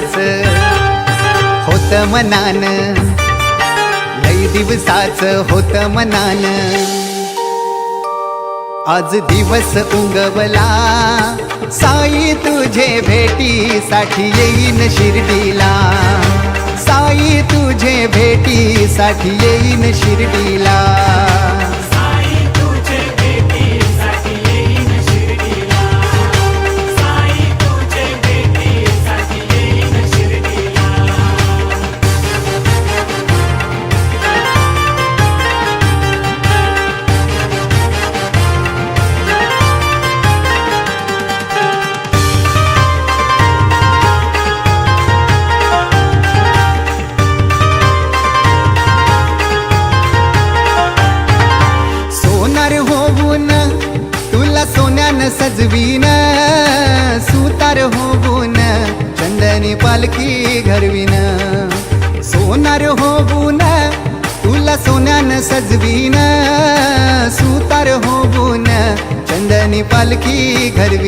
दिवसाच होत मनान, लई दिवसाच होत मनान. आज दिवस उगवला साई तुझे भेटीसाठी येईन शिर्डीला, साई तुझे भेटीसाठी येईन शिर्डीला. साई तुझे भेटीसाठी येईन शिर्डीला, साई तुझे भेटीसाठी येईन शिर्डीला. सोनार होऊन तुला सोन्यानं सजवीन, सुतार होऊन चंदनी पालखी घरवीन. सोनार होऊन तुला सोन्यानं सजवीन, सुतार होऊन चंदनी पालखी घरवीन.